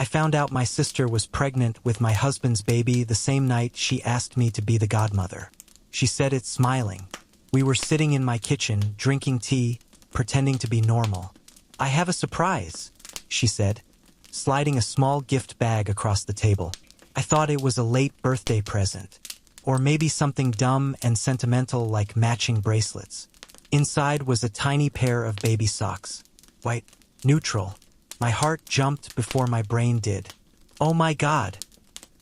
I found out my sister was pregnant with my husband's baby the same night she asked me to be the godmother. She said it smiling. We were sitting in my kitchen, drinking tea, pretending to be normal. "I have a surprise," she said, sliding a small gift bag across the table. I thought it was a late birthday present, or maybe something dumb and sentimental like matching bracelets. Inside was a tiny pair of baby socks. White, neutral. My heart jumped before my brain did. "Oh my God,"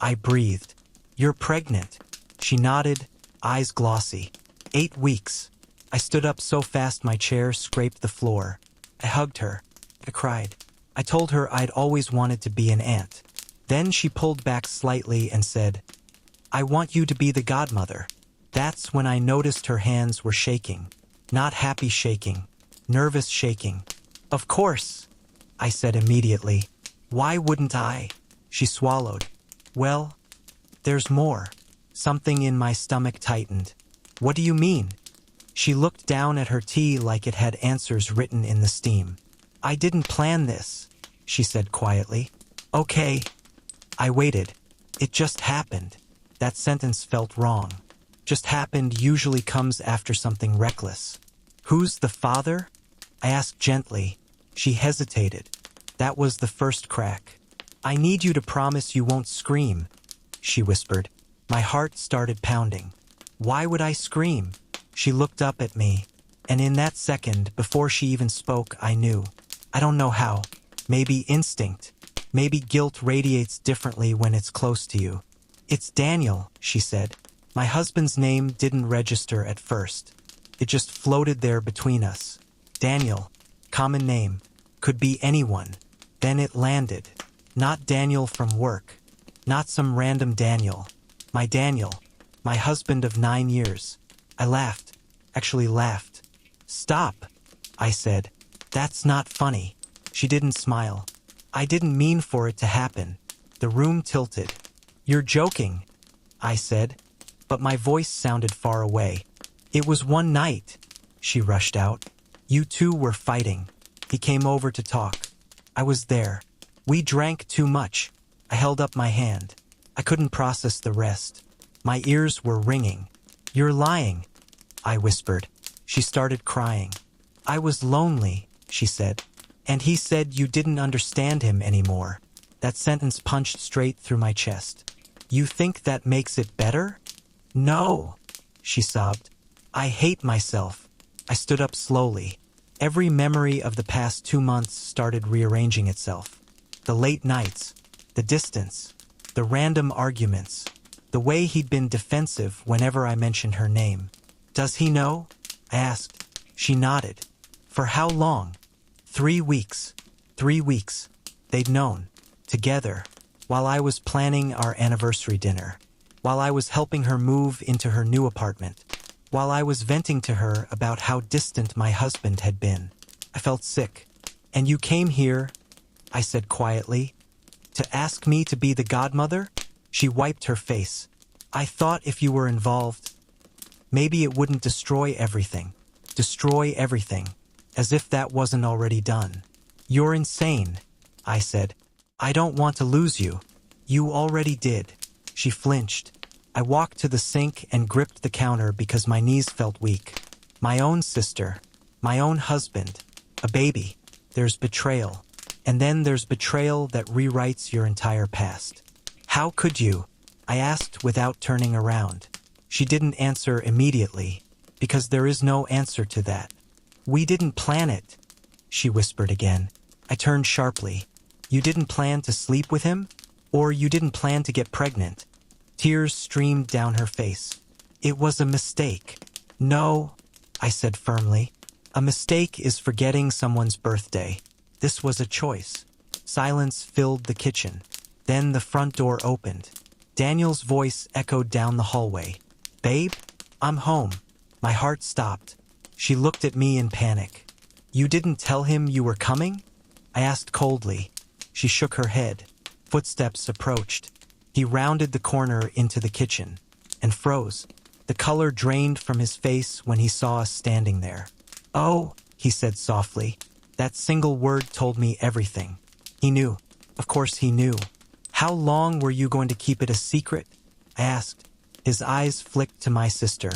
I breathed. "You're pregnant." She nodded, eyes glossy. 8 weeks. I stood up so fast my chair scraped the floor. I hugged her. I cried. I told her I'd always wanted to be an aunt. Then she pulled back slightly and said, "I want you to be the godmother." That's when I noticed her hands were shaking. Not happy shaking, nervous shaking. "Of course," I said immediately. "Why wouldn't I?" She swallowed. "Well, there's more." Something in my stomach tightened. "What do you mean?" She looked down at her tea like it had answers written in the steam. "I didn't plan this," she said quietly. "Okay." I waited. It just happened. That sentence felt wrong. Just happened usually comes after something reckless. "Who's the father?" I asked gently. She hesitated. That was the first crack. "I need you to promise you won't scream," she whispered. My heart started pounding. Why would I scream? She looked up at me, and in that second, before she even spoke, I knew. I don't know how. Maybe instinct. Maybe guilt radiates differently when it's close to you. "It's Daniel," she said. My husband's name didn't register at first. It just floated there between us. Daniel, common name, could be anyone. Then it landed. Not Daniel from work. Not some random Daniel. My Daniel. My husband of 9 years. I laughed. Actually laughed. "Stop," I said. "That's not funny." She didn't smile. I didn't mean for it to happen. The room tilted. "You're joking," I said, but my voice sounded far away. "It was one night," she rushed out. "You two were fighting. He came over to talk. I was there. We drank too much." I held up my hand. I couldn't process the rest. My ears were ringing. "You're lying," I whispered. She started crying. "I was lonely," she said. "And he said you didn't understand him anymore." That sentence punched straight through my chest. "You think that makes it better?" "No," she sobbed. "I hate myself." I stood up slowly. Every memory of the past 2 months started rearranging itself. The late nights, the distance, the random arguments, the way he'd been defensive whenever I mentioned her name. "Does he know?" I asked. She nodded. "For how long?" 3 weeks. 3 weeks. They'd known. Together. While I was planning our anniversary dinner. While I was helping her move into her new apartment. While I was venting to her about how distant my husband had been. I felt sick. "And you came here," I said quietly, "to ask me to be the godmother?" She wiped her face. "I thought if you were involved, maybe it wouldn't destroy everything. Destroy everything. As if that wasn't already done." "You're insane," I said. "I don't want to lose you." "You already did." She flinched. I walked to the sink and gripped the counter because my knees felt weak. My own sister. My own husband. A baby. There's betrayal. And then there's betrayal that rewrites your entire past. "How could you?" I asked without turning around. She didn't answer immediately, because there is no answer to that. "We didn't plan it," she whispered again. I turned sharply. "You didn't plan to sleep with him? Or you didn't plan to get pregnant?" Tears streamed down her face. "It was a mistake." "No," I said firmly. "A mistake is forgetting someone's birthday. This was a choice." Silence filled the kitchen. Then the front door opened. Daniel's voice echoed down the hallway. "Babe, I'm home." My heart stopped. She looked at me in panic. "You didn't tell him you were coming?" I asked coldly. She shook her head. Footsteps approached. He rounded the corner into the kitchen and froze. The color drained from his face when he saw us standing there. "Oh," he said softly. That single word told me everything. He knew. Of course he knew. How long were you going to keep it a secret? I asked. His eyes flicked to my sister,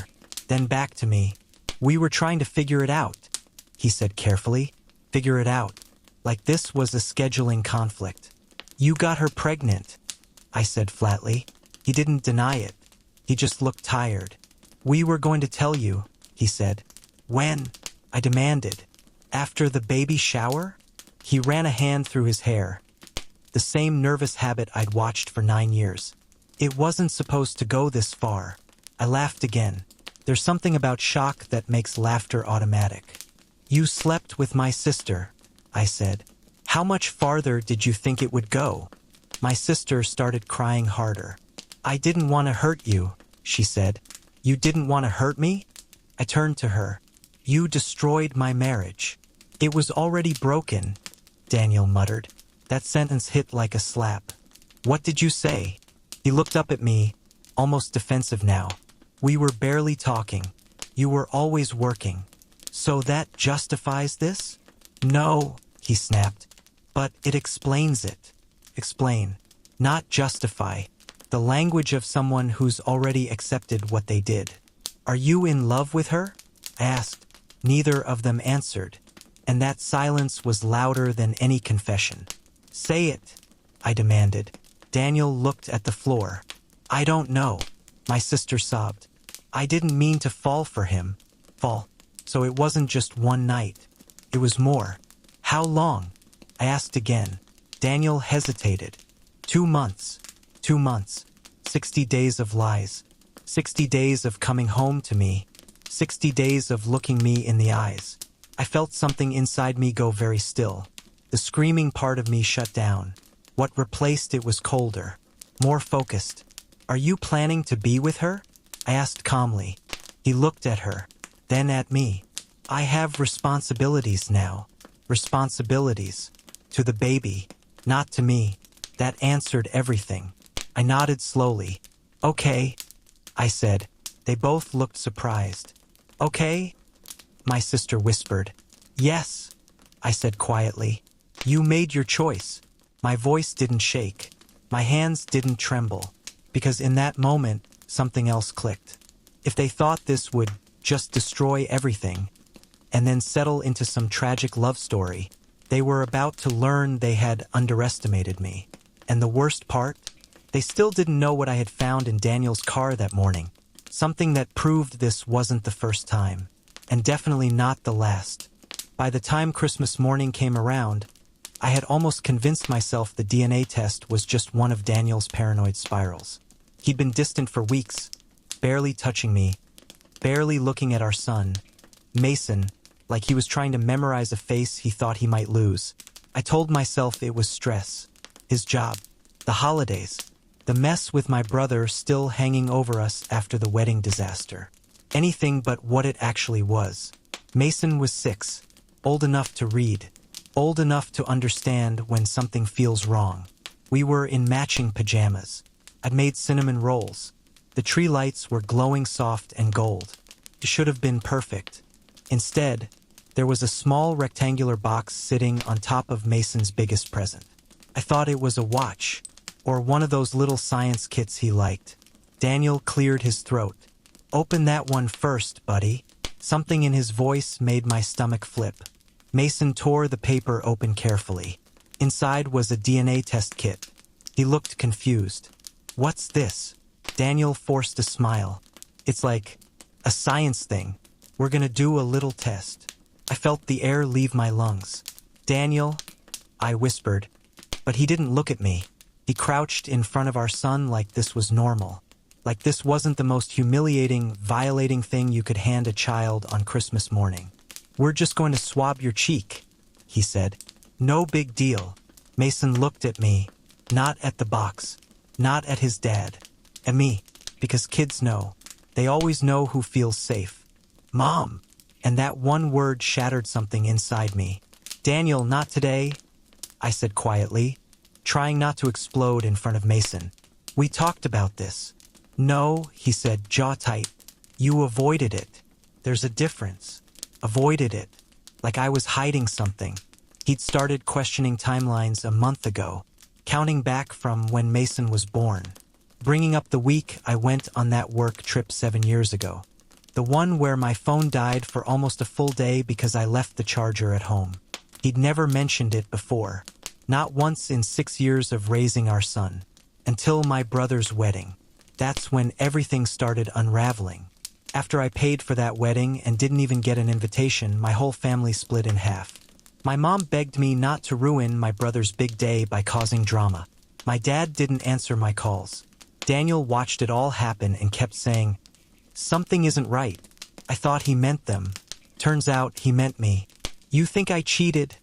then back to me. We were trying to figure it out, he said carefully. Figure it out. Like this was a scheduling conflict. You got her pregnant, I said flatly. He didn't deny it. He just looked tired. We were going to tell you, he said. When? I demanded. After the baby shower? He ran a hand through his hair. The same nervous habit I'd watched for 9 years. It wasn't supposed to go this far. I laughed again. There's something about shock that makes laughter automatic. You slept with my sister, I said. How much farther did you think it would go? My sister started crying harder. I didn't want to hurt you, she said. You didn't want to hurt me? I turned to her. You destroyed my marriage. It was already broken, Daniel muttered. That sentence hit like a slap. What did you say? He looked up at me, almost defensive now. We were barely talking. You were always working. So that justifies this? No, he snapped. But it explains it. Explain, not justify. The language of someone who's already accepted what they did. Are you in love with her? I asked. Neither of them answered, and that silence was louder than any confession. Say it, I demanded. Daniel looked at the floor. I don't know, my sister sobbed. I didn't mean to fall for him. Fall. So it wasn't just one night. It was more. How long? I asked again. Daniel hesitated. 2 months. 2 months. 60 days of lies. 60 days of coming home to me. 60 days of looking me in the eyes. I felt something inside me go very still. The screaming part of me shut down. What replaced it was colder, more focused. Are you planning to be with her? I asked calmly. He looked at her, then at me. I have responsibilities now. Responsibilities. To the baby, not to me. That answered everything. I nodded slowly. Okay, I said. They both looked surprised. Okay? My sister whispered. Yes, I said quietly. You made your choice. My voice didn't shake. My hands didn't tremble. Because in that moment, something else clicked. If they thought this would just destroy everything, and then settle into some tragic love story, they were about to learn they had underestimated me. And the worst part? They still didn't know what I had found in Daniel's car that morning. Something that proved this wasn't the first time. And definitely not the last. By the time Christmas morning came around, I had almost convinced myself the DNA test was just one of Daniel's paranoid spirals. He'd been distant for weeks, barely touching me, barely looking at our son, Mason, like he was trying to memorize a face he thought he might lose. I told myself it was stress, his job, the holidays, the mess with my brother still hanging over us after the wedding disaster. Anything but what it actually was. Mason was 6, old enough to read, old enough to understand when something feels wrong. We were in matching pajamas. I'd made cinnamon rolls. The tree lights were glowing soft and gold. It should have been perfect. Instead, there was a small rectangular box sitting on top of Mason's biggest present. I thought it was a watch, or one of those little science kits he liked. Daniel cleared his throat. Open that one first, buddy. Something in his voice made my stomach flip. Mason tore the paper open carefully. Inside was a DNA test kit. He looked confused. What's this? Daniel forced a smile. It's like a science thing. We're gonna do a little test. I felt the air leave my lungs. Daniel, I whispered, but he didn't look at me. He crouched in front of our son like this was normal. Like this wasn't the most humiliating, violating thing you could hand a child on Christmas morning. We're just going to swab your cheek, he said. No big deal. Mason looked at me, not at the box, not at his dad, at me, because kids know. They always know who feels safe. Mom! And that one word shattered something inside me. Daniel, not today, I said quietly, trying not to explode in front of Mason. We talked about this. No, he said, jaw tight. You avoided it. There's a difference. Avoided it. Like I was hiding something. He'd started questioning timelines a month ago. counting back from when Mason was born. Bringing up the week I went on that work trip 7 years ago. The one where my phone died for almost a full day because I left the charger at home. He'd never mentioned it before. Not once in 6 years of raising our son. Until my brother's wedding. That's when everything started unraveling. After I paid for that wedding and didn't even get an invitation, my whole family split in half. My mom begged me not to ruin my brother's big day by causing drama. My dad didn't answer my calls. Daniel watched it all happen and kept saying, "Something isn't right." I thought he meant them. Turns out he meant me. "You think I cheated?"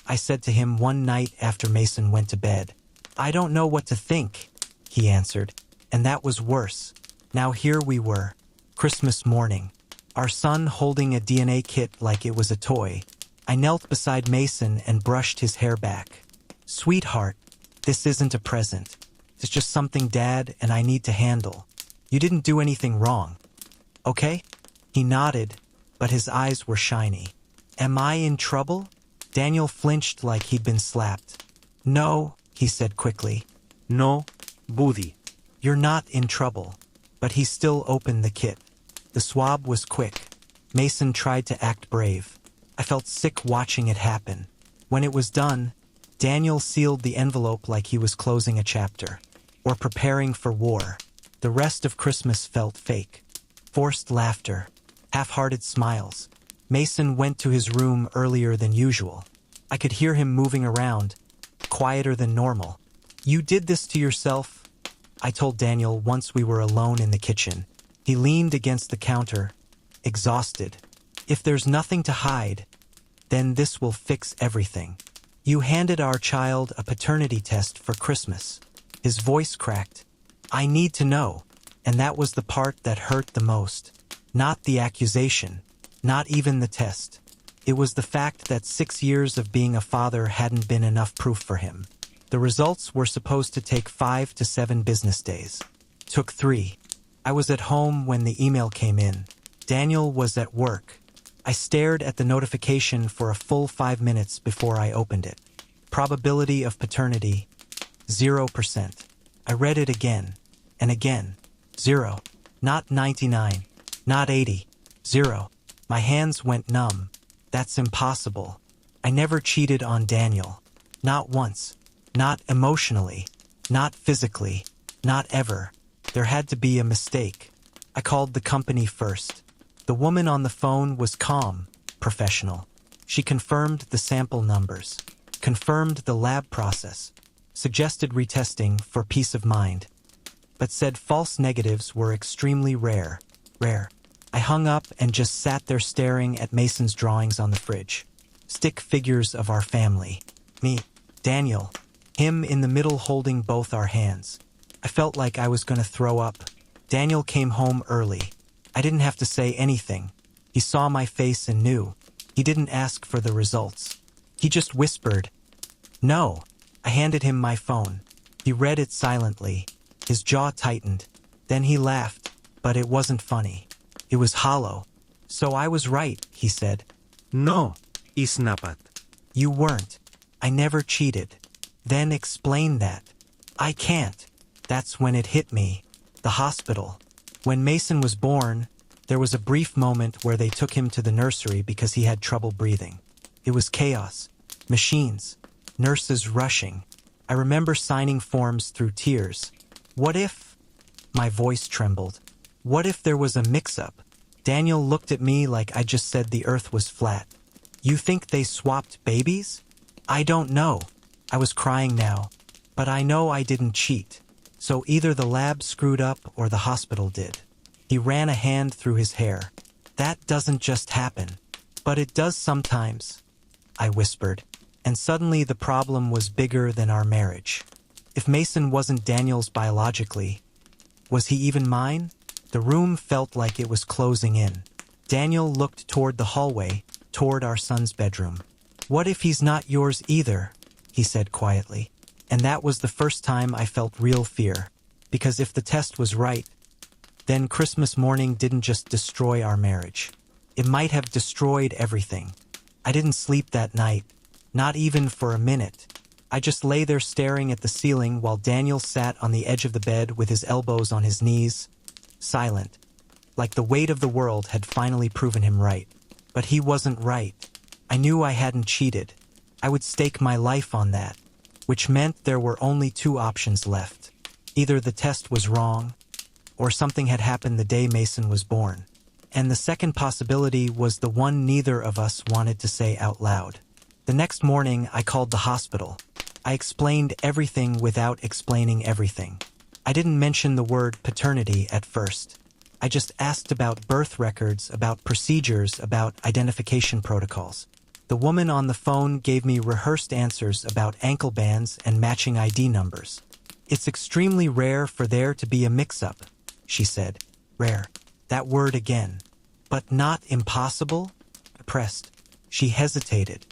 I said to him one night after Mason went to bed. "I don't know what to think," he answered. And that was worse. Now here we were. Christmas morning. Our son holding a DNA kit like it was a toy. I knelt beside Mason and brushed his hair back. "Sweetheart, this isn't a present. It's just something Dad and I need to handle. You didn't do anything wrong. Okay?" He nodded, but his eyes were shiny. "Am I in trouble?" Daniel flinched like he'd been slapped. "No," he said quickly. No, Budi. "You're not in trouble." But he still opened the kit. The swab was quick. Mason tried to act brave. I felt sick watching it happen. When it was done, Daniel sealed the envelope like he was closing a chapter. Or preparing for war. The rest of Christmas felt fake. Forced laughter. Half-hearted smiles. Mason went to his room earlier than usual. I could hear him moving around, quieter than normal. "You did this to yourself," I told Daniel once we were alone in the kitchen. He leaned against the counter, exhausted. "If there's nothing to hide, then this will fix everything. You handed our child a paternity test for Christmas." His voice cracked. "I need to know." And that was the part that hurt the most. Not the accusation. Not even the test. It was the fact that 6 years of being a father hadn't been enough proof for him. The results were supposed to take 5 to 7 business days. Took 3. I was at home when the email came in. Daniel was at work. I stared at the notification for a full 5 minutes before I opened it. Probability of paternity, 0%. I read it again, and again. 0. Not 99. Not 80. 0. My hands went numb. That's impossible. I never cheated on Daniel. Not once. Not emotionally. Not physically. Not ever. There had to be a mistake. I called the company first. The woman on the phone was calm, professional. She confirmed the sample numbers. Confirmed the lab process. Suggested retesting for peace of mind. But said false negatives were extremely rare. I hung up and just sat there staring at Mason's drawings on the fridge. Stick figures of our family. Me, Daniel, him in the middle holding both our hands. I felt like I was going to throw up. Daniel came home early. I didn't have to say anything. He saw my face and knew. He didn't ask for the results. He just whispered, "No." I handed him my phone. He read it silently. His jaw tightened. Then he laughed, but it wasn't funny. It was hollow. "So I was right," he said. No, isnapat. "You weren't. I never cheated." "Then explain that." "I can't." That's when it hit me. The hospital. When Mason was born, there was a brief moment where they took him to the nursery because he had trouble breathing. It was chaos. Machines. Nurses rushing. I remember signing forms through tears. What if? My voice trembled. What if there was a mix-up? Daniel looked at me like I just said the earth was flat. "You think they swapped babies?" "I don't know." I was crying now. But I know I didn't cheat. So either the lab screwed up or the hospital did. He ran a hand through his hair. "That doesn't just happen." "But it does sometimes," I whispered. And suddenly the problem was bigger than our marriage. If Mason wasn't Daniel's biologically, was he even mine? The room felt like it was closing in. Daniel looked toward the hallway, toward our son's bedroom. "What if he's not yours either?" he said quietly. And that was the first time I felt real fear. Because if the test was right, then Christmas morning didn't just destroy our marriage. It might have destroyed everything. I didn't sleep that night. Not even for a minute. I just lay there staring at the ceiling while Daniel sat on the edge of the bed with his elbows on his knees, silent, like the weight of the world had finally proven him right. But he wasn't right. I knew I hadn't cheated. I would stake my life on that, which meant there were only two options left. Either the test was wrong, or something had happened the day Mason was born. And the second possibility was the one neither of us wanted to say out loud. The next morning, I called the hospital. I explained everything without explaining everything. I didn't mention the word paternity at first. I just asked about birth records, about procedures, about identification protocols. The woman on the phone gave me rehearsed answers about ankle bands and matching ID numbers. It's extremely rare for there to be a mix-up, she said. Rare. That word again. But not impossible? Pressed. She hesitated.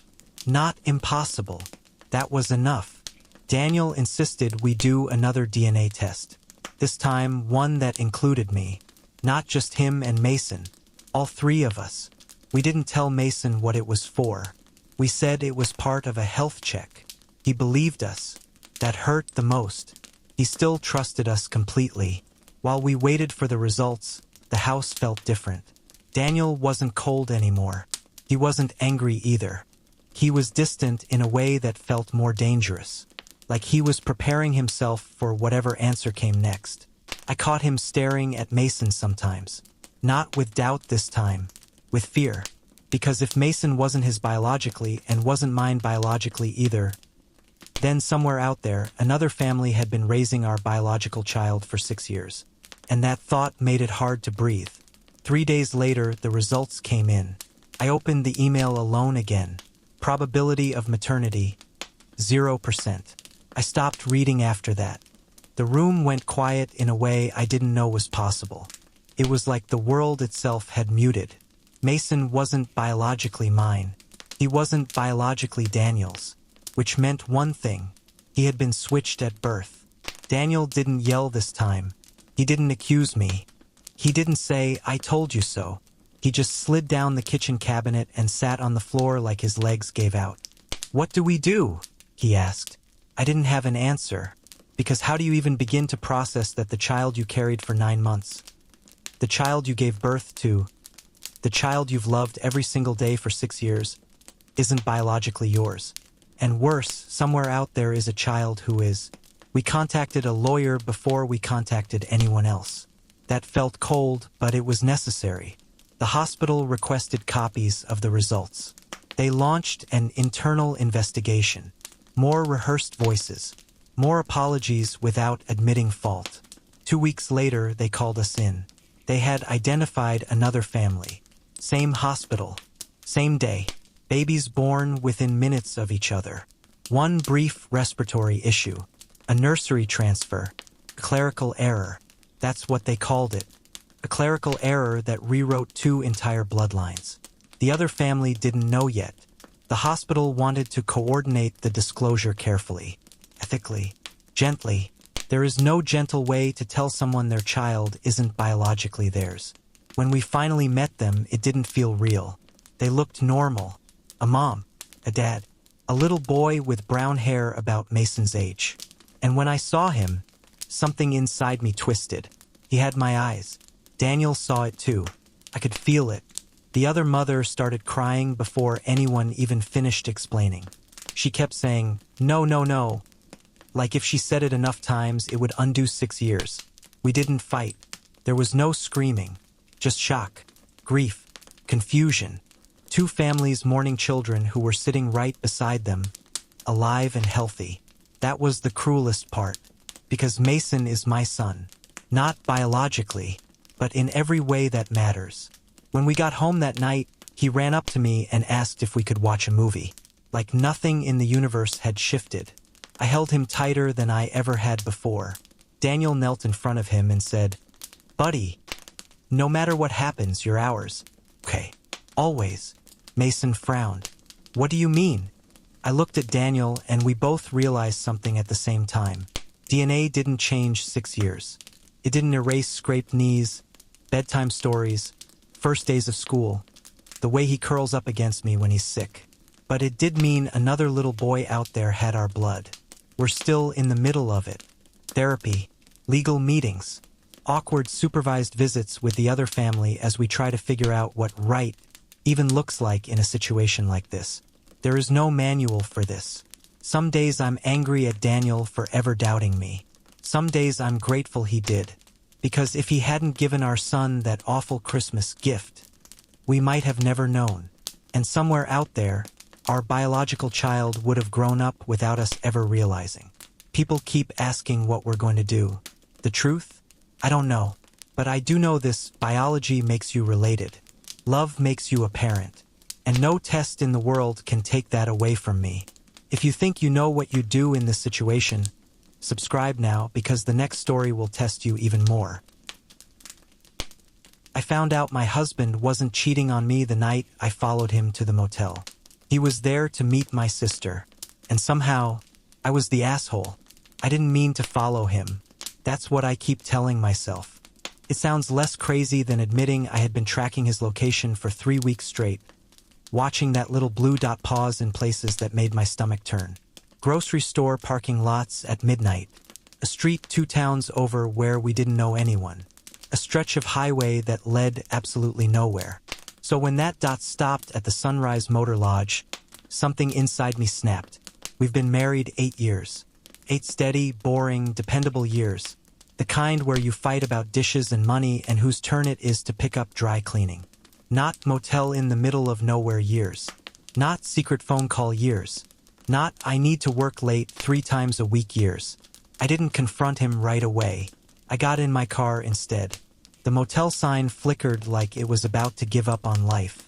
Not impossible. That was enough. Daniel insisted we do another DNA test. This time, one that included me. Not just him and Mason. All three of us. We didn't tell Mason what it was for. We said it was part of a health check. He believed us. That hurt the most. He still trusted us completely. While we waited for the results, the house felt different. Daniel wasn't cold anymore. He wasn't angry either. He was distant in a way that felt more dangerous. Like he was preparing himself for whatever answer came next. I caught him staring at Mason sometimes. Not with doubt this time. With fear. Because if Mason wasn't his biologically and wasn't mine biologically either, then somewhere out there, another family had been raising our biological child for 6 years. And that thought made it hard to breathe. 3 days later, the results came in. I opened the email alone again. Probability of maternity, 0%. I stopped reading after that. The room went quiet in a way I didn't know was possible. It was like the world itself had muted. Mason wasn't biologically mine. He wasn't biologically Daniel's. Which meant one thing. He had been switched at birth. Daniel didn't yell this time. He didn't accuse me. He didn't say, "I told you so." He just slid down the kitchen cabinet and sat on the floor like his legs gave out. "What do we do?" he asked. I didn't have an answer. Because how do you even begin to process that the child you carried for 9 months, the child you gave birth to, the child you've loved every single day for 6 years, isn't biologically yours? And worse, somewhere out there is a child who is. We contacted a lawyer before we contacted anyone else. That felt cold, but it was necessary. The hospital requested copies of the results. They launched an internal investigation. More rehearsed voices. More apologies without admitting fault. 2 weeks later, they called us in. They had identified another family. Same hospital. Same day. Babies born within minutes of each other. One brief respiratory issue. A nursery transfer. Clerical error. That's what they called it. A clerical error that rewrote 2 entire bloodlines. The other family didn't know yet. The hospital wanted to coordinate the disclosure carefully. Ethically, gently. There is no gentle way to tell someone their child isn't biologically theirs. When we finally met them, it didn't feel real. They looked normal. A mom, a dad, a little boy with brown hair about Mason's age. And when I saw him, something inside me twisted. He had my eyes. Daniel saw it too. I could feel it. The other mother started crying before anyone even finished explaining. She kept saying, "No, no, no." Like if she said it enough times, it would undo 6 years. We didn't fight. There was no screaming. Just shock, grief, confusion. 2 families mourning children who were sitting right beside them, alive and healthy. That was the cruelest part. Because Mason is my son. Not biologically, but in every way that matters. When we got home that night, he ran up to me and asked if we could watch a movie. Like nothing in the universe had shifted. I held him tighter than I ever had before. Daniel knelt in front of him and said, "Buddy, no matter what happens, you're ours." "Okay, always." Mason frowned. "What do you mean?" I looked at Daniel and we both realized something at the same time. DNA didn't change 6 years. It didn't erase scraped knees, bedtime stories, first days of school, the way he curls up against me when he's sick. But it did mean another little boy out there had our blood. We're still in the middle of it. Therapy, legal meetings, awkward supervised visits with the other family as we try to figure out what right even looks like in a situation like this. There is no manual for this. Some days I'm angry at Daniel for ever doubting me. Some days I'm grateful he did. Because if he hadn't given our son that awful Christmas gift, we might have never known. And somewhere out there, our biological child would have grown up without us ever realizing. People keep asking what we're going to do. The truth? I don't know. But I do know this: biology makes you related. Love makes you a parent. And no test in the world can take that away from me. If you think you know what you do in this situation, subscribe now, because the next story will test you even more. I found out my husband wasn't cheating on me the night I followed him to the motel. He was there to meet my sister. And somehow, I was the asshole. I didn't mean to follow him. That's what I keep telling myself. It sounds less crazy than admitting I had been tracking his location for 3 weeks straight, watching that little blue dot pause in places that made my stomach turn. Grocery store parking lots at midnight. A street 2 towns over where we didn't know anyone. A stretch of highway that led absolutely nowhere. So when that dot stopped at the Sunrise Motor Lodge, something inside me snapped. We've been married 8 years. 8 steady, boring, dependable years. The kind where you fight about dishes and money and whose turn it is to pick up dry cleaning. Not motel in the middle of nowhere years. Not secret phone call years. Not I need to work late 3 times a week years. I didn't confront him right away. I got in my car instead. The motel sign flickered like it was about to give up on life.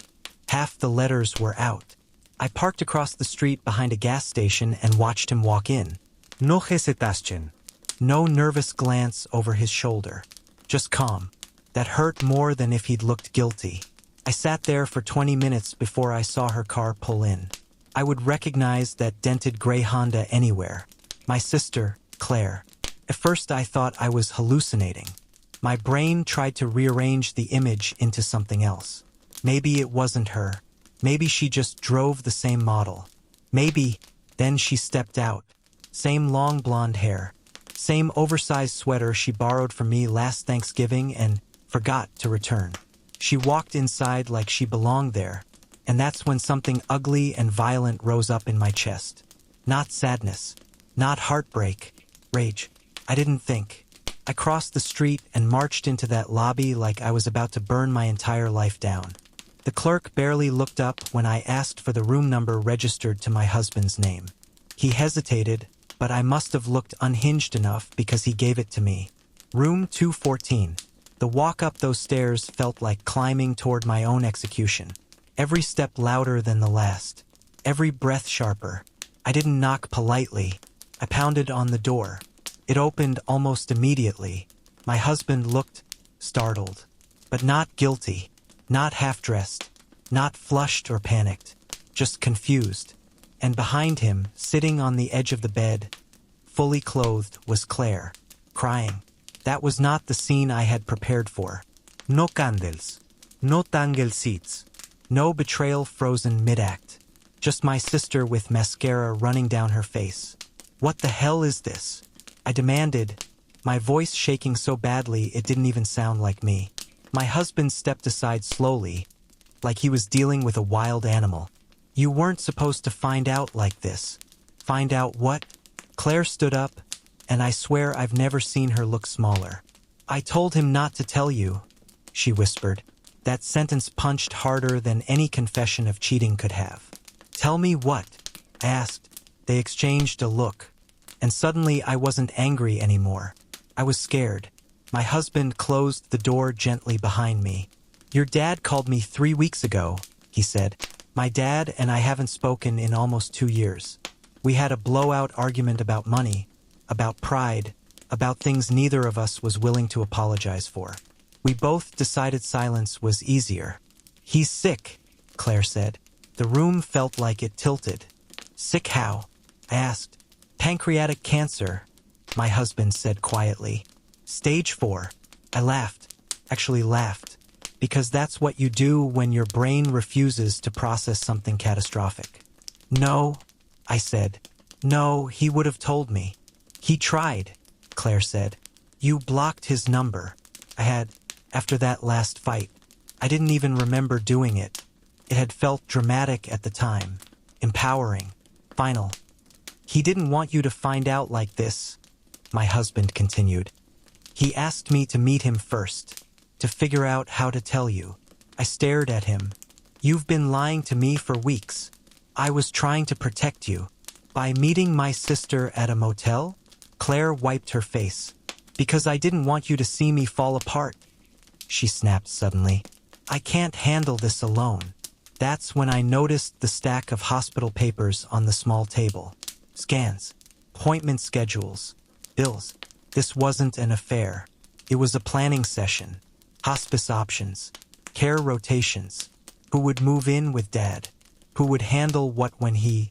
Half the letters were out. I parked across the street behind a gas station and watched him walk in. No hesitation. No nervous glance over his shoulder. Just calm. That hurt more than if he'd looked guilty. I sat there for 20 minutes before I saw her car pull in. I would recognize that dented gray Honda anywhere. My sister, Claire. At first I thought I was hallucinating. My brain tried to rearrange the image into something else. Maybe it wasn't her. Maybe she just drove the same model. Maybe, then she stepped out. Same long blonde hair. Same oversized sweater she borrowed from me last Thanksgiving and forgot to return. She walked inside like she belonged there, and that's when something ugly and violent rose up in my chest. Not sadness. Not heartbreak. Rage. I didn't think. I crossed the street and marched into that lobby like I was about to burn my entire life down. The clerk barely looked up when I asked for the room number registered to my husband's name. He hesitated, but I must have looked unhinged enough because he gave it to me. Room 214. The walk up those stairs felt like climbing toward my own execution. Every step louder than the last. Every breath sharper. I didn't knock politely. I pounded on the door. It opened almost immediately. My husband looked startled, but not guilty, not half-dressed, not flushed or panicked, just confused. And behind him, sitting on the edge of the bed, fully clothed, was Claire, crying. That was not the scene I had prepared for. No candles. No tangle seats. No betrayal frozen mid-act. Just my sister with mascara running down her face. What the hell is this? I demanded, my voice shaking so badly it didn't even sound like me. My husband stepped aside slowly, like he was dealing with a wild animal. You weren't supposed to find out like this. Find out what? Claire stood up, and I swear I've never seen her look smaller. I told him not to tell you, she whispered. That sentence punched harder than any confession of cheating could have. Tell me what? I asked. They exchanged a look. And suddenly I wasn't angry anymore. I was scared. My husband closed the door gently behind me. Your dad called me 3 weeks ago, he said. My dad and I haven't spoken in almost 2 years. We had a blowout argument about money, about pride, about things neither of us was willing to apologize for. We both decided silence was easier. He's sick, Claire said. The room felt like it tilted. Sick how? I asked. Pancreatic cancer, my husband said quietly. Stage 4. I laughed. Actually laughed. Because that's what you do when your brain refuses to process something catastrophic. No, I said. No, he would have told me. He tried, Claire said. You blocked his number. After that last fight, I didn't even remember doing it. It had felt dramatic at the time, empowering, final. He didn't want you to find out like this, my husband continued. He asked me to meet him first, to figure out how to tell you. I stared at him. You've been lying to me for weeks. I was trying to protect you. By meeting my sister at a motel? Claire wiped her face. Because I didn't want you to see me fall apart. She snapped suddenly. I can't handle this alone. That's when I noticed the stack of hospital papers on the small table. Scans, appointment schedules, bills. This wasn't an affair. It was a planning session. Hospice options, care rotations. Who would move in with Dad? Who would handle what when he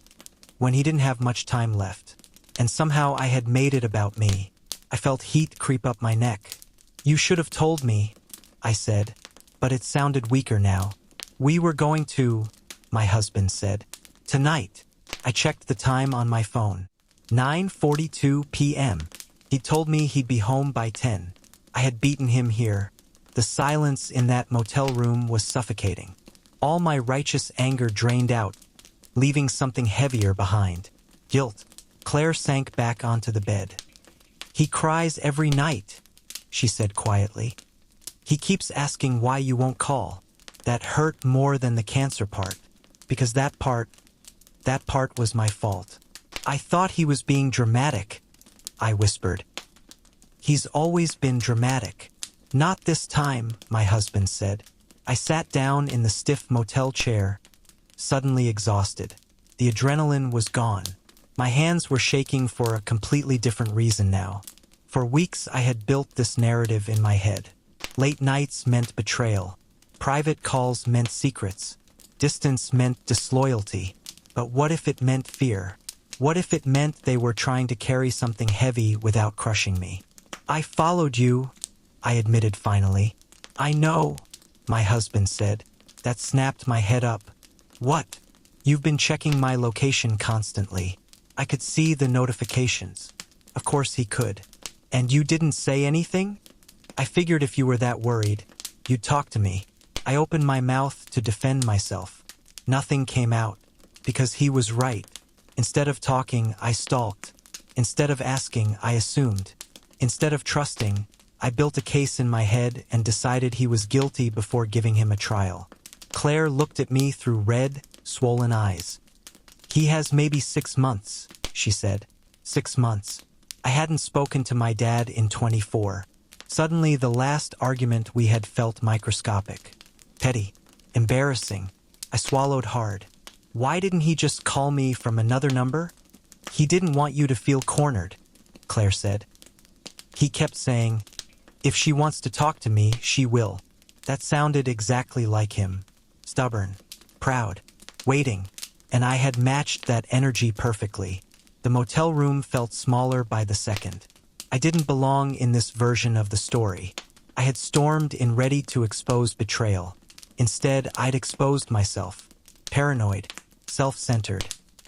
didn't have much time left? And somehow I had made it about me. I felt heat creep up my neck. You should have told me, I said, but it sounded weaker now. We were going to, my husband said. Tonight. I checked the time on my phone. 9:42 p.m. He told me he'd be home by 10. I had beaten him here. The silence in that motel room was suffocating. All my righteous anger drained out, leaving something heavier behind. Guilt. Claire sank back onto the bed. He cries every night, she said quietly. He keeps asking why you won't call. That hurt more than the cancer part, because that part was my fault. I thought he was being dramatic, I whispered. He's always been dramatic. Not this time, my husband said. I sat down in the stiff motel chair, suddenly exhausted. The adrenaline was gone. My hands were shaking for a completely different reason now. For weeks I had built this narrative in my head. Late nights meant betrayal. Private calls meant secrets. Distance meant disloyalty. But what if it meant fear? What if it meant they were trying to carry something heavy without crushing me? I followed you, I admitted finally. I know, my husband said. That snapped my head up. What? You've been checking my location constantly. I could see the notifications. Of course he could. And you didn't say anything? I figured if you were that worried, you'd talk to me. I opened my mouth to defend myself. Nothing came out. Because he was right. Instead of talking, I stalked. Instead of asking, I assumed. Instead of trusting, I built a case in my head and decided he was guilty before giving him a trial. Claire looked at me through red, swollen eyes. He has maybe 6 months, she said. 6 months. I hadn't spoken to my dad in 24. Suddenly, the last argument we had felt microscopic. Petty. Embarrassing. I swallowed hard. Why didn't he just call me from another number? He didn't want you to feel cornered, Claire said. He kept saying, if she wants to talk to me, she will. That sounded exactly like him. Stubborn, proud, waiting, and I had matched that energy perfectly. The motel room felt smaller by the second. I didn't belong in this version of the story. I had stormed in ready to expose betrayal. Instead, I'd exposed myself. Paranoid, self-centered,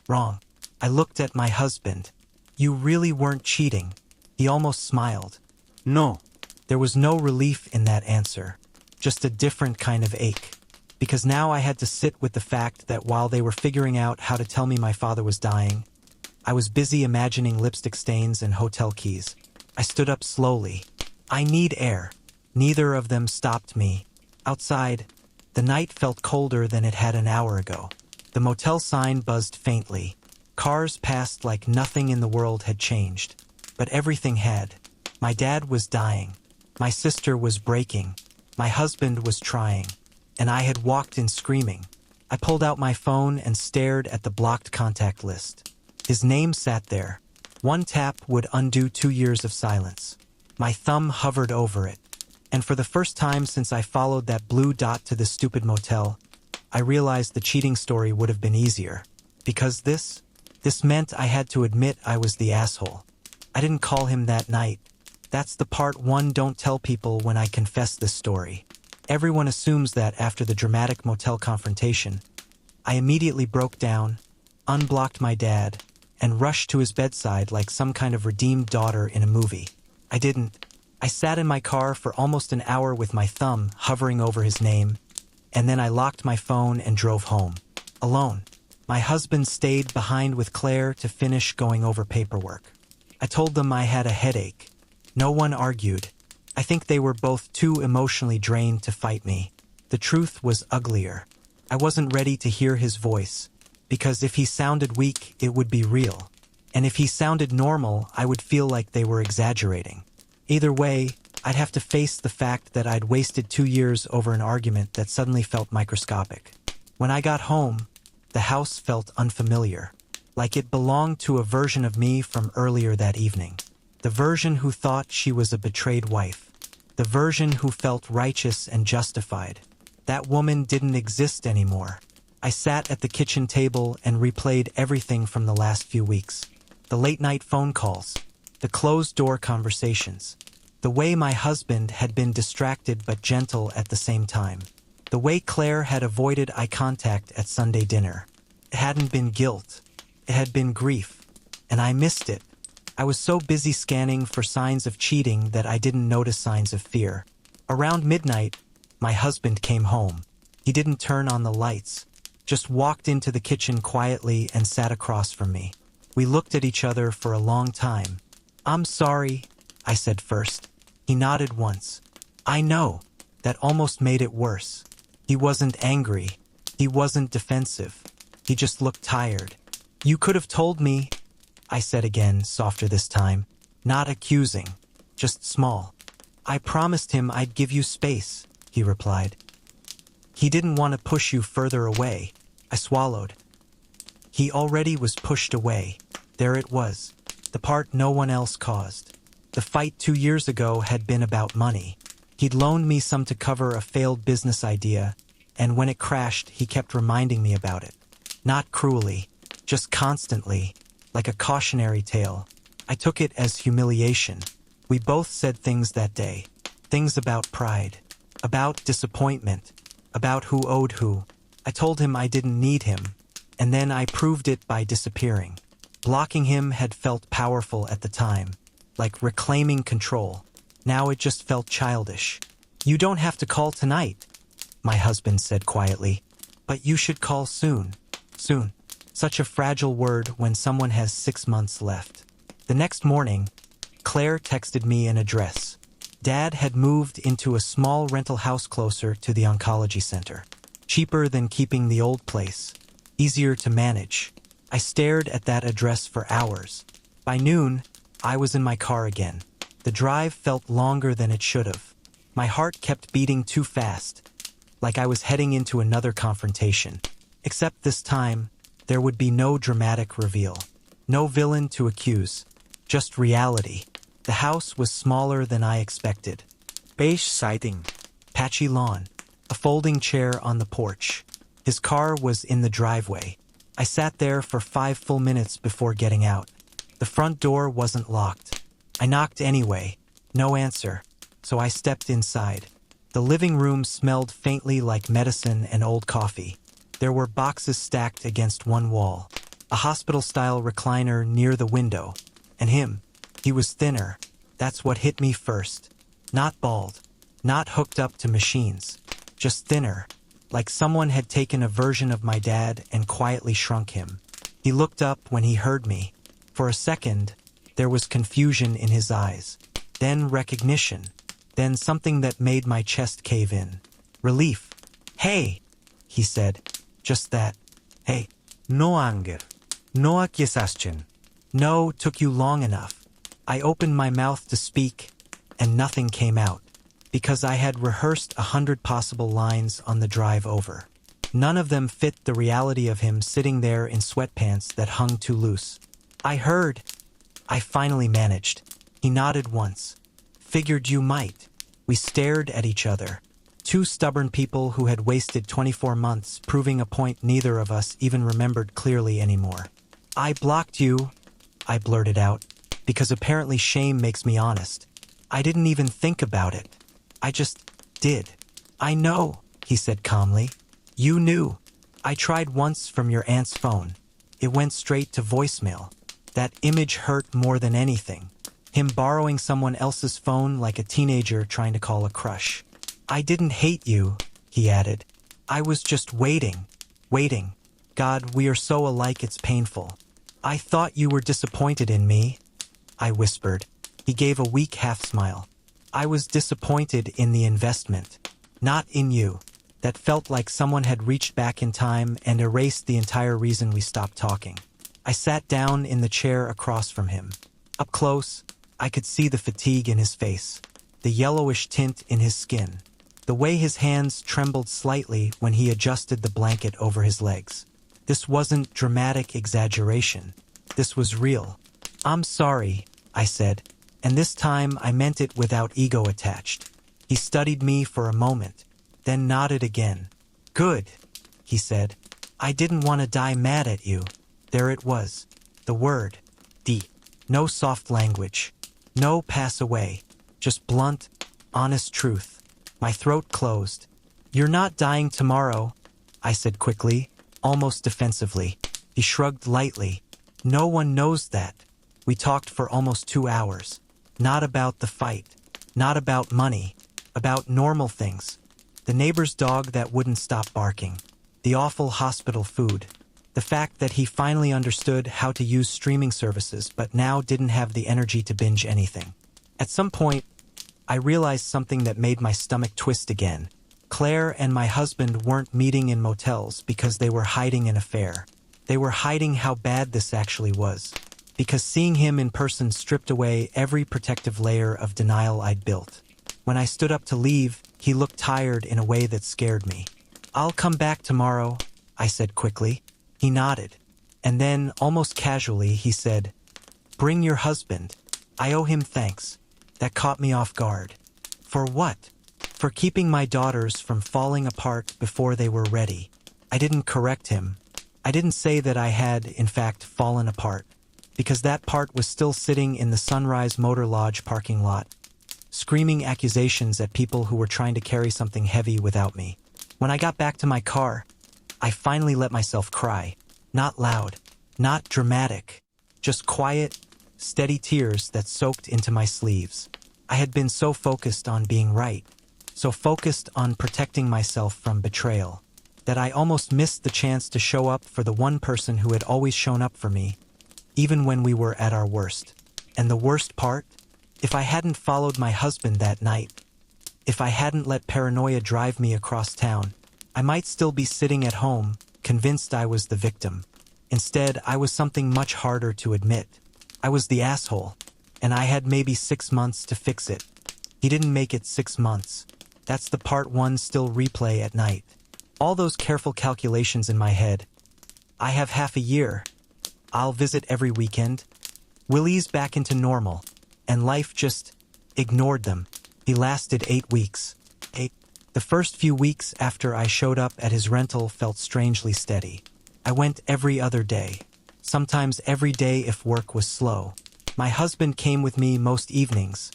wrong. I looked at my husband. You really weren't cheating. He almost smiled. No. There was no relief in that answer, just a different kind of ache. Because now I had to sit with the fact that while they were figuring out how to tell me my father was dying, I was busy imagining lipstick stains and hotel keys. I stood up slowly. I need air. Neither of them stopped me. Outside, the night felt colder than it had an hour ago. The motel sign buzzed faintly. Cars passed like nothing in the world had changed. But everything had. My dad was dying. My sister was breaking. My husband was trying. And I had walked in screaming. I pulled out my phone and stared at the blocked contact list. His name sat there. One tap would undo 2 years of silence. My thumb hovered over it. And for the first time since I followed that blue dot to the stupid motel, I realized the cheating story would have been easier. Because this meant I had to admit I was the asshole. I didn't call him that night. That's the part one don't tell people when I confess this story. Everyone assumes that after the dramatic motel confrontation, I immediately broke down, unblocked my dad, and rushed to his bedside like some kind of redeemed daughter in a movie. I didn't. I sat in my car for almost an hour with my thumb hovering over his name, and then I locked my phone and drove home. Alone. My husband stayed behind with Claire to finish going over paperwork. I told them I had a headache. No one argued. I think they were both too emotionally drained to fight me. The truth was uglier. I wasn't ready to hear his voice, because if he sounded weak, it would be real. And if he sounded normal, I would feel like they were exaggerating. Either way, I'd have to face the fact that I'd wasted 2 years over an argument that suddenly felt microscopic. When I got home, the house felt unfamiliar, like it belonged to a version of me from earlier that evening. The version who thought she was a betrayed wife. The version who felt righteous and justified. That woman didn't exist anymore. I sat at the kitchen table and replayed everything from the last few weeks. The late-night phone calls. The closed-door conversations. The way my husband had been distracted but gentle at the same time. The way Claire had avoided eye contact at Sunday dinner. It hadn't been guilt. It had been grief. And I missed it. I was so busy scanning for signs of cheating that I didn't notice signs of fear. Around midnight, my husband came home. He didn't turn on the lights, just walked into the kitchen quietly and sat across from me. We looked at each other for a long time. "I'm sorry," I said first. He nodded once. "I know." That almost made it worse. He wasn't angry. He wasn't defensive. He just looked tired. "You could have told me," I said again, softer this time. Not accusing, just small. "I promised him I'd give you space," he replied. "He didn't want to push you further away." I swallowed. He already was pushed away. There it was, the part no one else caused. The fight 2 years ago had been about money. He'd loaned me some to cover a failed business idea, and when it crashed, he kept reminding me about it. Not cruelly, just constantly, like a cautionary tale. I took it as humiliation. We both said things that day. Things about pride, about disappointment, about who owed who. I told him I didn't need him, and then I proved it by disappearing. Blocking him had felt powerful at the time, like reclaiming control. Now it just felt childish. "You don't have to call tonight," my husband said quietly. "But you should call soon." Soon. Such a fragile word when someone has 6 months left. The next morning, Claire texted me an address. Dad had moved into a small rental house closer to the oncology center. Cheaper than keeping the old place. Easier to manage. I stared at that address for hours. By noon, I was in my car again. The drive felt longer than it should have. My heart kept beating too fast, like I was heading into another confrontation. Except this time, there would be no dramatic reveal. No villain to accuse. Just reality. The house was smaller than I expected. Beige siding. Patchy lawn. A folding chair on the porch. His car was in the driveway. I sat there for 5 full minutes before getting out. The front door wasn't locked. I knocked anyway. No answer. So I stepped inside. The living room smelled faintly like medicine and old coffee. There were boxes stacked against one wall. A hospital-style recliner near the window. And him. He was thinner. That's what hit me first. Not bald. Not hooked up to machines. Just thinner. Like someone had taken a version of my dad and quietly shrunk him. He looked up when he heard me. For a second, there was confusion in his eyes. Then recognition. Then something that made my chest cave in. Relief. "Hey," he said. Just that. "Hey." No anger. No accusation. "No, took you long enough." I opened my mouth to speak, and nothing came out, because I had rehearsed 100 possible lines on the drive over. None of them fit the reality of him sitting there in sweatpants that hung too loose. "I heard." I finally managed. He nodded once. "Figured you might." We stared at each other. 2 stubborn people who had wasted 24 months proving a point neither of us even remembered clearly anymore. "I blocked you," I blurted out, because apparently shame makes me honest. I didn't even think about it. I just did. "I know," he said calmly. "You knew. I tried once from your aunt's phone. It went straight to voicemail. That image hurt more than anything. Him borrowing someone else's phone like a teenager trying to call a crush. "I didn't hate you," he added. "I was just waiting. God, we are so alike it's painful." "I thought you were disappointed in me," I whispered. He gave a weak half-smile. "I was disappointed in the investment, not in you." That felt like someone had reached back in time and erased the entire reason we stopped talking. I sat down in the chair across from him. Up close, I could see the fatigue in his face, the yellowish tint in his skin, the way his hands trembled slightly when he adjusted the blanket over his legs. This wasn't dramatic exaggeration. This was real. "I'm sorry," I said, and this time I meant it without ego attached. He studied me for a moment, then nodded again. "Good," he said. "I didn't want to die mad at you." There it was, the word, D. No soft language, no pass away, just blunt, honest truth. My throat closed. "You're not dying tomorrow," I said quickly, almost defensively. He shrugged lightly. "No one knows that." We talked for almost 2 hours. Not about the fight, not about money, about normal things. The neighbor's dog that wouldn't stop barking. The awful hospital food. The fact that he finally understood how to use streaming services but now didn't have the energy to binge anything. At some point, I realized something that made my stomach twist again. Claire and my husband weren't meeting in motels because they were hiding an affair. They were hiding how bad this actually was. Because seeing him in person stripped away every protective layer of denial I'd built. When I stood up to leave, he looked tired in a way that scared me. "I'll come back tomorrow," I said quickly. He nodded. And then, almost casually, he said, "Bring your husband. I owe him thanks." That caught me off guard. For what? For keeping my daughters from falling apart before they were ready. I didn't correct him. I didn't say that I had, in fact, fallen apart. Because that part was still sitting in the Sunrise Motor Lodge parking lot, screaming accusations at people who were trying to carry something heavy without me. When I got back to my car, I finally let myself cry. Not loud, not dramatic, just quiet, steady tears that soaked into my sleeves. I had been so focused on being right, so focused on protecting myself from betrayal, that I almost missed the chance to show up for the one person who had always shown up for me, even when we were at our worst. And the worst part? If I hadn't followed my husband that night, if I hadn't let paranoia drive me across town, I might still be sitting at home, convinced I was the victim. Instead, I was something much harder to admit. I was the asshole, and I had maybe 6 months to fix it. He didn't make it 6 months. That's the part 1 still replay at night. All those careful calculations in my head. I have half a year. I'll visit every weekend. We'll ease back into normal. And life just ignored them. He lasted 8 weeks. The first few weeks after I showed up at his rental felt strangely steady. I went every other day. Sometimes every day if work was slow. My husband came with me most evenings,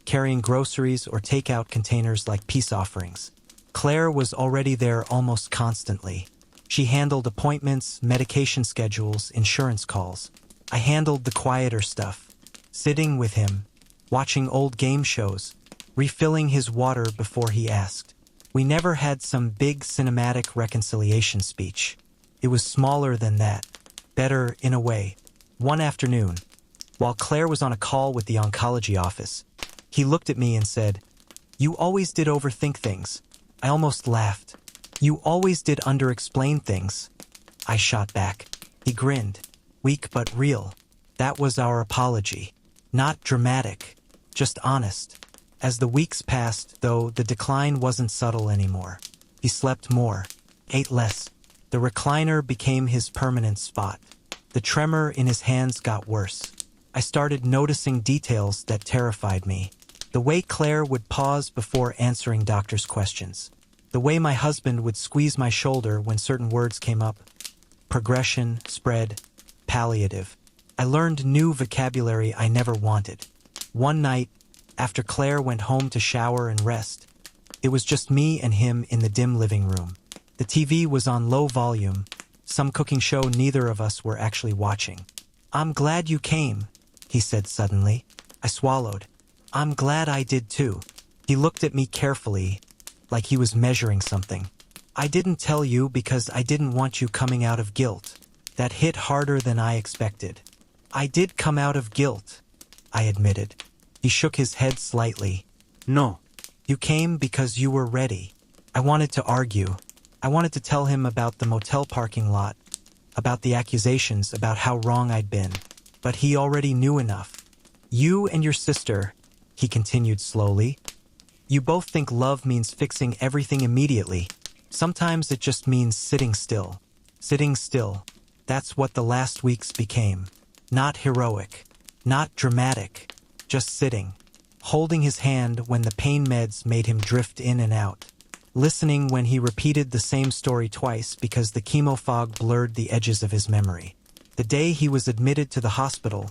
carrying groceries or takeout containers like peace offerings. Claire was already there almost constantly. She handled appointments, medication schedules, insurance calls. I handled the quieter stuff, sitting with him, watching old game shows, refilling his water before he asked. We never had some big cinematic reconciliation speech. It was smaller than that, better in a way. One afternoon, while Claire was on a call with the oncology office, he looked at me and said, "You always did overthink things." I almost laughed. "You always did underexplain things." I shot back. He grinned. Weak but real. That was our apology. Not dramatic, just honest. As the weeks passed, though, the decline wasn't subtle anymore. He slept more, ate less. The recliner became his permanent spot. The tremor in his hands got worse. I started noticing details that terrified me. The way Claire would pause before answering doctors' questions. The way my husband would squeeze my shoulder when certain words came up. Progression, spread, palliative. I learned new vocabulary I never wanted. One night, after Claire went home to shower and rest, it was just me and him in the dim living room. The TV was on low volume, some cooking show neither of us were actually watching. "I'm glad you came," he said suddenly. I swallowed. "I'm glad I did too." He looked at me carefully, like he was measuring something. "I didn't tell you because I didn't want you coming out of guilt." That hit harder than I expected. "I did come out of guilt," I admitted. He shook his head slightly. No. "You came because you were ready." I wanted to argue. I wanted to tell him about the motel parking lot, about the accusations, about how wrong I'd been. But he already knew enough. "You and your sister," he continued slowly, "you both think love means fixing everything immediately. Sometimes it just means sitting still. Sitting still. That's what the last weeks became. Not heroic. Not dramatic. Just sitting. Holding his hand when the pain meds made him drift in and out. Listening when he repeated the same story twice because the chemo fog blurred the edges of his memory. The day he was admitted to the hospital,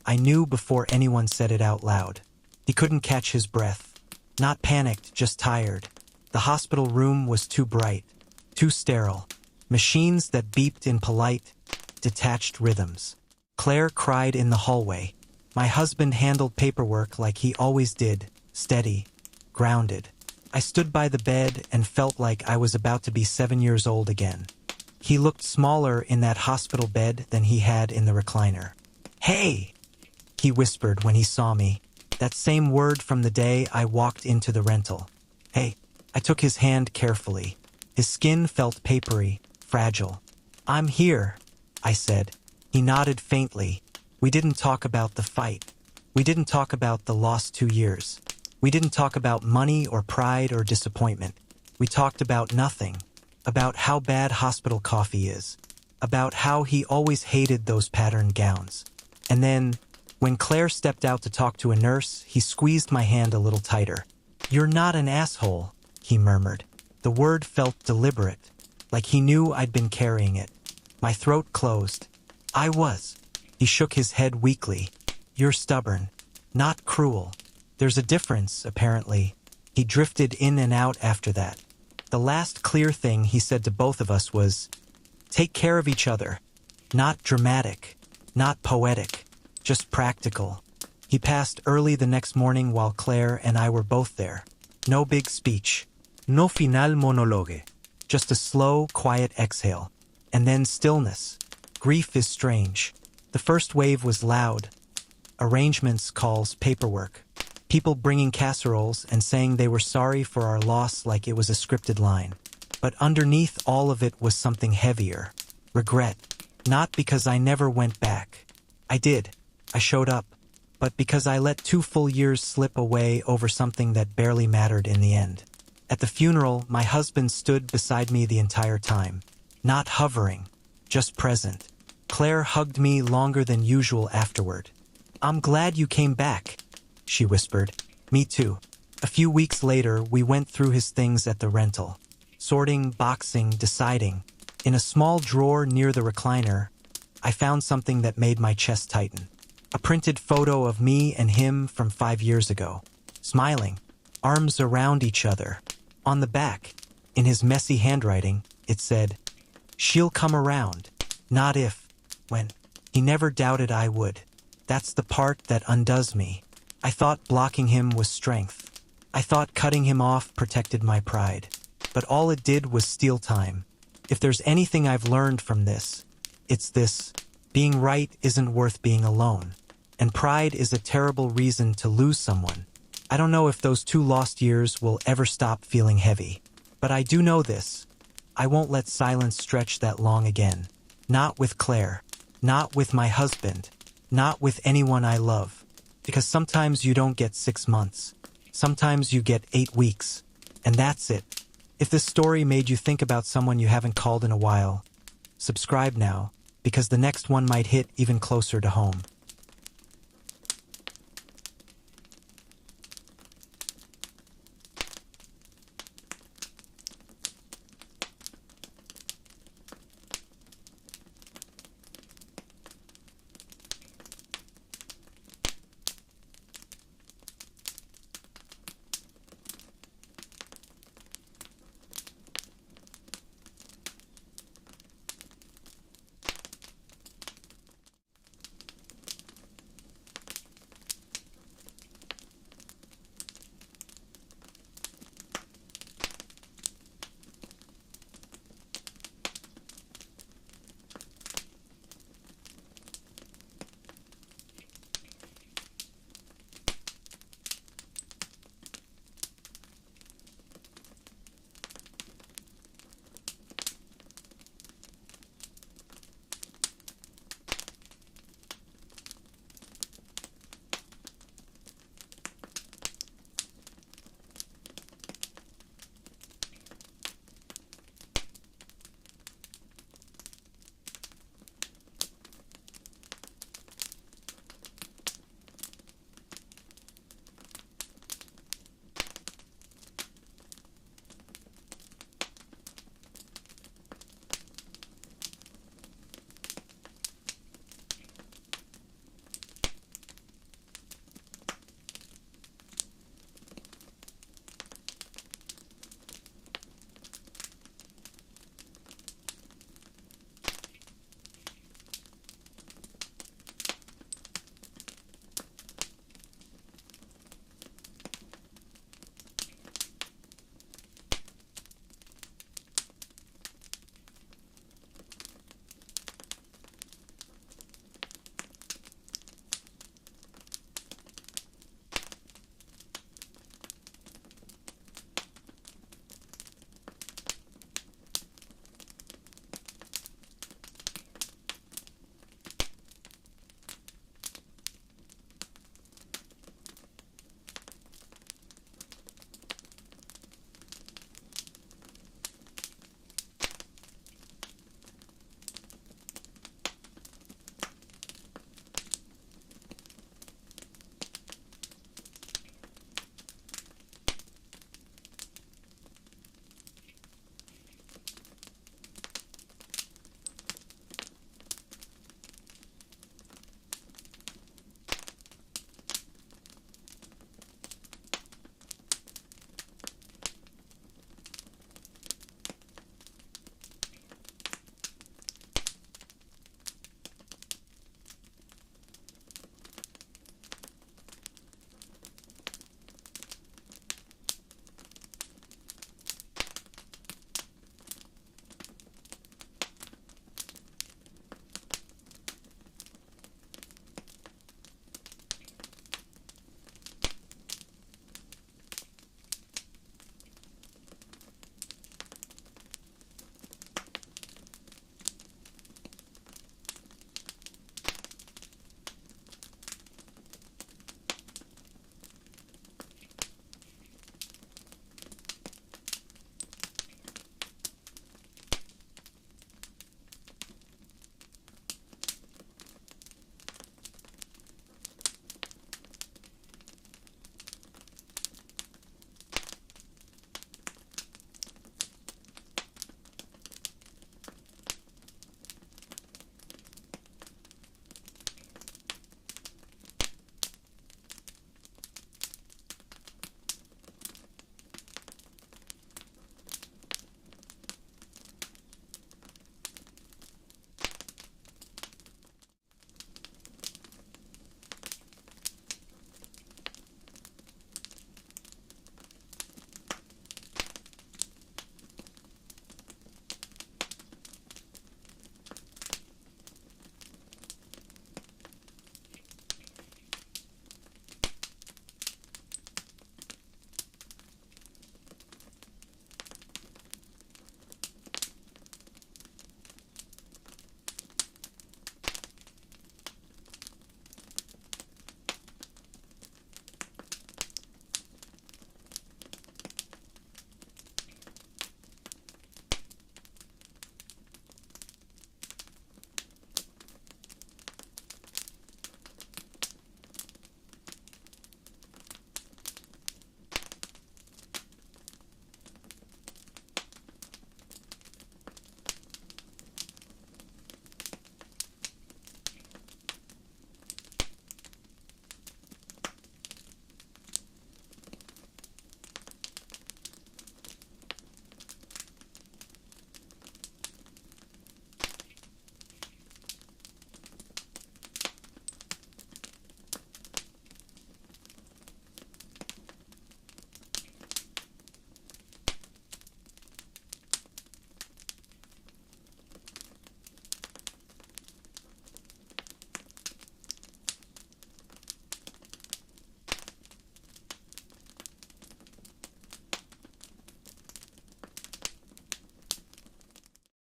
I knew before anyone said it out loud. He couldn't catch his breath. Not panicked, just tired. The hospital room was too bright, too sterile. Machines that beeped in polite, detached rhythms. Claire cried in the hallway. My husband handled paperwork like he always did, steady, grounded. I stood by the bed and felt like I was about to be 7 years old again. He looked smaller in that hospital bed than he had in the recliner. "Hey!" he whispered when he saw me. That same word from the day I walked into the rental. "Hey." I took his hand carefully. His skin felt papery, fragile. "I'm here," I said. He nodded faintly. We didn't talk about the fight. We didn't talk about the lost 2 years. We didn't talk about money or pride or disappointment. We talked about nothing. About how bad hospital coffee is. About how he always hated those patterned gowns. And then, when Claire stepped out to talk to a nurse, he squeezed my hand a little tighter. "You're not an asshole," he murmured. The word felt deliberate, like he knew I'd been carrying it. My throat closed. "I was." He shook his head weakly. "You're stubborn. Not cruel. There's a difference, apparently." He drifted in and out after that. The last clear thing he said to both of us was, "Take care of each other." Not dramatic, not poetic, just practical. He passed early the next morning while Claire and I were both there. No big speech. No final monologue. Just a slow, quiet exhale. And then stillness. Grief is strange. The first wave was loud. Arrangements, calls, paperwork. People bringing casseroles and saying they were sorry for our loss like it was a scripted line. But underneath all of it was something heavier. Regret. Not because I never went back. I did. I showed up. But because I let 2 full years slip away over something that barely mattered in the end. At the funeral, my husband stood beside me the entire time. Not hovering. Just present. Claire hugged me longer than usual afterward. "I'm glad you came back," she whispered. "Me too." A few weeks later, we went through his things at the rental. Sorting, boxing, deciding. In a small drawer near the recliner, I found something that made my chest tighten. A printed photo of me and him from 5 years ago. Smiling. Arms around each other. On the back, in his messy handwriting, it said, "She'll come around. Not if, when." He never doubted I would. That's the part that undoes me. I thought blocking him was strength. I thought cutting him off protected my pride. But all it did was steal time. If there's anything I've learned from this, it's this. Being right isn't worth being alone. And pride is a terrible reason to lose someone. I don't know if those 2 lost years will ever stop feeling heavy. But I do know this. I won't let silence stretch that long again. Not with Claire. Not with my husband. Not with anyone I love. Because sometimes you don't get 6 months. Sometimes you get 8 weeks. And that's it. If this story made you think about someone you haven't called in a while, subscribe now, because the next one might hit even closer to home.